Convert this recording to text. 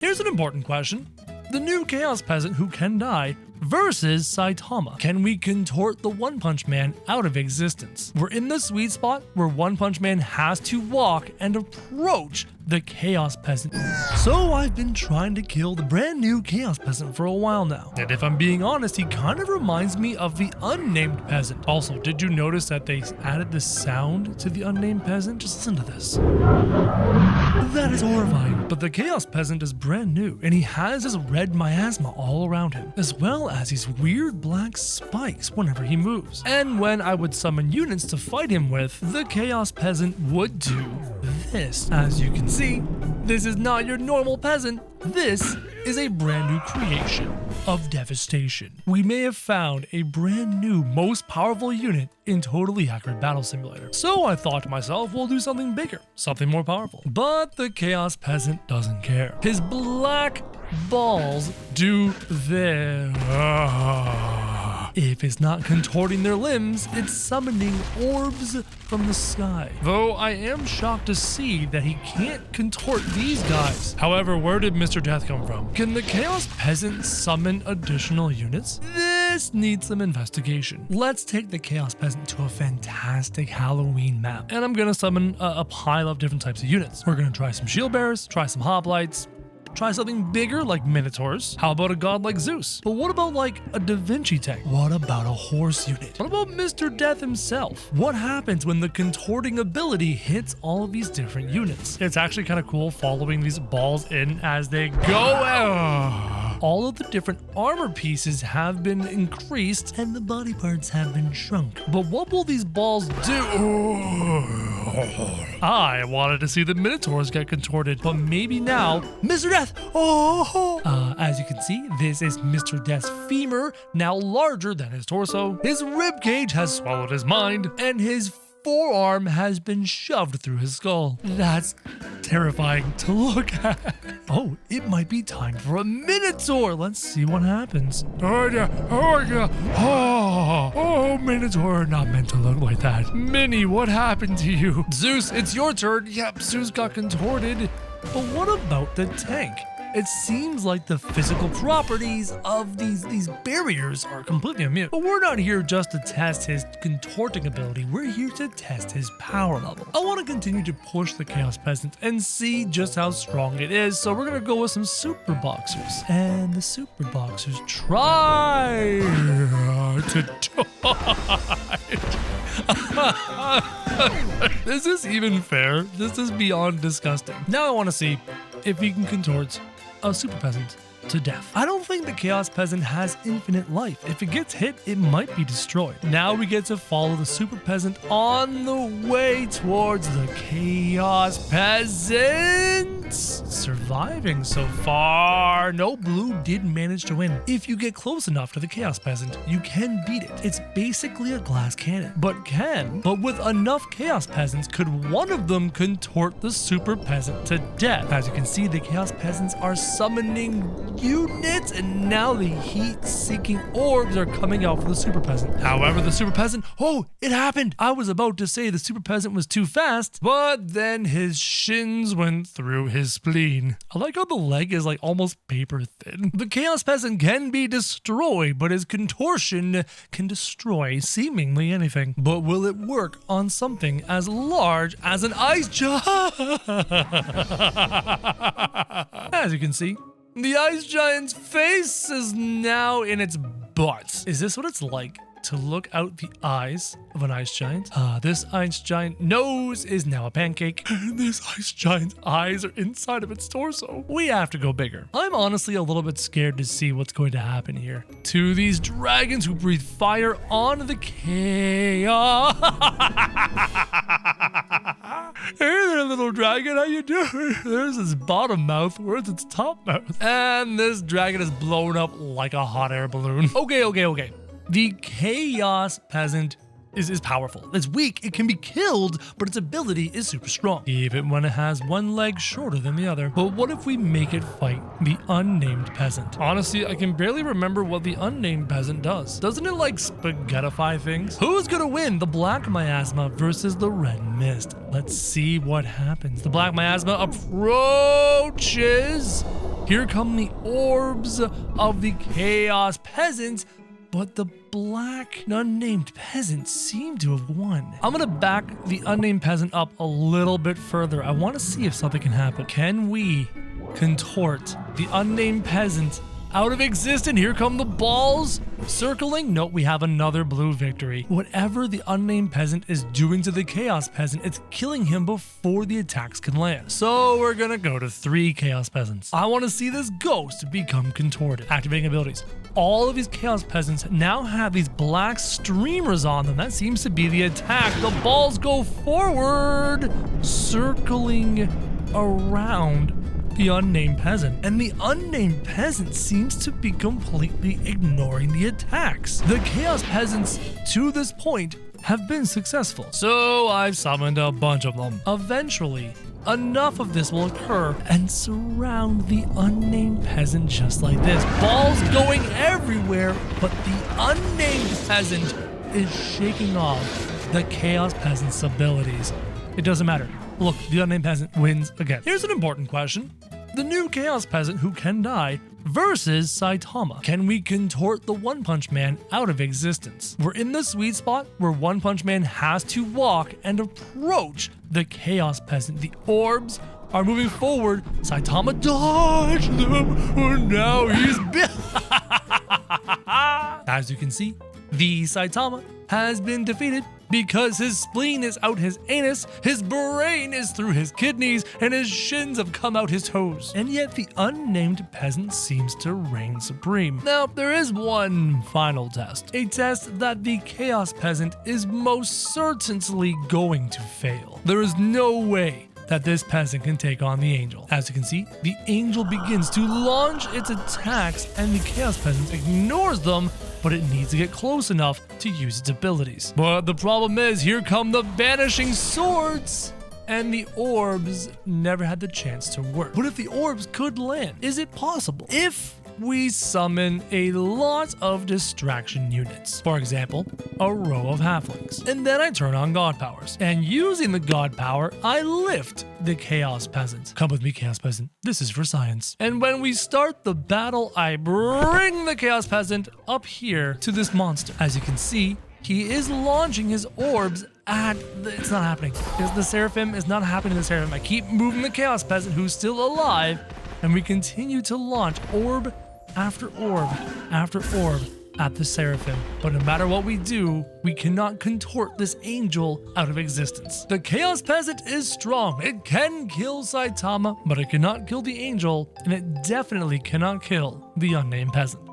Here's an important question. The new Chaos Peasant who can die versus Saitama. Can we contort the One Punch Man out of existence? We're in the sweet spot where One Punch Man has to walk and approach the Chaos Peasant. So I've been trying to kill the brand new Chaos Peasant for a while now. And if I'm being honest, he kind of reminds me of the Unnamed Peasant. Also, did you notice that they added the sound to the Unnamed Peasant? Just listen to this. That is horrifying. But the Chaos Peasant is brand new, and he has his red miasma all around him, as well as these weird black spikes whenever he moves. And when I would summon units to fight him with, the Chaos Peasant would do this. As you can see, this is not your normal peasant. This is a brand new creation of devastation. We may have found a brand new, most powerful unit in Totally Accurate Battle Simulator. So I thought to myself, we'll do something bigger, something more powerful. But the Chaos Peasant doesn't care. His black balls do this. If it's not contorting their limbs, it's summoning orbs from the sky. Though I am shocked to see that he can't contort these guys. However, where did Mr. Death come from? Can the Chaos Peasant summon additional units? This needs some investigation. Let's take the Chaos Peasant to a fantastic Halloween map. And I'm gonna summon a pile of different types of units. We're gonna try some shield bearers, try some hoplites, try something bigger like Minotaurs. How about a god like Zeus? But what about like a Da Vinci tank? What about a horse unit? What about Mr. Death himself? What happens when the contorting ability hits all of these different units? It's actually kind of cool following these balls in as they go. All of the different armor pieces have been increased and the body parts have been shrunk. But what will these balls do? I wanted to see the Minotaurs get contorted, but maybe now, Mr. Death! As you can see, this is Mr. Death's femur, now larger than his torso. His ribcage has swallowed his mind, and his forearm has been shoved through his skull. That's terrifying to look at. Oh, it might be time for a Minotaur. Let's see what happens. Oh, Minotaur, not meant to look like that. Minnie, what happened to you? Zeus, it's your turn. Yep, Zeus got contorted. But what about the tank? It seems like the physical properties of these barriers are completely immune. But we're not here just to test his contorting ability. We're here to test his power level. I want to continue to push the Chaos Peasant and see just how strong it is. So we're going to go with some Super Boxers. And the Super Boxers try to die. Is this even fair? This is beyond disgusting. Now I want to see if he can contort a Super Peasant to death. I don't think the Chaos Peasant has infinite life. If it gets hit, it might be destroyed. Now we get to follow the Super Peasant on the way towards the Chaos Peasant. Surviving so far. No, blue did manage to win. If you get close enough to the Chaos Peasant, you can beat it. It's basically a glass cannon. But with enough Chaos Peasants, could one of them contort the Super Peasant to death? As you can see, the Chaos Peasants are summoning units, and now the heat-seeking orbs are coming out for the Super Peasant. However, the Super Peasant, oh, it happened! I was about to say the Super Peasant was too fast, but then his shins went through his spleen. I like how the leg is like almost paper thin. The Chaos Peasant can be destroyed, but his contortion can destroy seemingly anything. But will it work on something as large as an ice giant? As you can see, the ice giant's face is now in its butt. Is this what it's like to look out the eyes of an ice giant? This ice giant nose is now a pancake. And this ice giant's eyes are inside of its torso. We have to go bigger. I'm honestly a little bit scared to see what's going to happen here to these dragons who breathe fire on the chaos. Hey there, little dragon, how you doing? There's its bottom mouth. Where's its top mouth? And this dragon is blown up like a hot air balloon. Okay. The Chaos Peasant is powerful. It's weak, it can be killed, but its ability is super strong, even when it has one leg shorter than the other. But what if we make it fight the Unnamed Peasant? Honestly, I can barely remember what the Unnamed Peasant does. Doesn't it like spaghettify things? Who's gonna win, the Black Miasma versus the Red Mist? Let's see what happens. The Black Miasma approaches. Here come the orbs of the Chaos Peasants, but the black unnamed peasants seem to have won. I'm gonna back the unnamed peasant up a little bit further. I want to see if something can happen. Can we contort the unnamed peasant out of existence? Here come the balls circling. Nope, we have another blue victory. Whatever the unnamed peasant is doing to the chaos peasant, it's killing him before the attacks can land. So we're gonna go to 3 chaos peasants. I want to see this ghost become contorted. Activating abilities. All of these chaos peasants now have these black streamers on them. That seems to be the attack. The balls go forward, circling around the unnamed peasant, and the unnamed peasant seems to be completely ignoring the attacks. The chaos peasants to this point have been successful, so I've summoned a bunch of them. Eventually, enough of this will occur and surround the unnamed peasant just like this. Balls going everywhere, but the unnamed peasant is shaking off the chaos peasant's abilities. It doesn't matter. Look, the unnamed peasant wins again. Here's an important question. The new Chaos Peasant who can die versus Saitama. Can we contort the One Punch Man out of existence? We're in the sweet spot where One Punch Man has to walk and approach the Chaos Peasant. The orbs are moving forward. Saitama dodged them, and now he's As you can see, the Saitama has been defeated because his spleen is out his anus, his brain is through his kidneys, and his shins have come out his toes. And yet the unnamed peasant seems to reign supreme. Now, there is one final test. A test that the Chaos Peasant is most certainly going to fail. There is no way that this peasant can take on the angel. As you can see, the angel begins to launch its attacks and the Chaos Peasant ignores them, but it needs to get close enough to use its abilities. But the problem is, here come the vanishing swords, and the orbs never had the chance to work. What if the orbs could land? Is it possible? If we summon a lot of distraction units, for example, a row of halflings, and then I turn on god powers, and using the god power, I lift the Chaos Peasant. Come with me, Chaos Peasant. This is for science. And when we start the battle, I bring the Chaos Peasant up here to this monster. As you can see, he is launching his orbs at it's not happening. The Seraphim is not happening to the Seraphim. I keep moving the Chaos Peasant who's still alive, and we continue to launch orb after orb after orb at the Seraphim. But no matter what we do, we cannot contort this angel out of existence. The Chaos Peasant is strong. It can kill Saitama, but it cannot kill the angel, and it definitely cannot kill the unnamed peasant.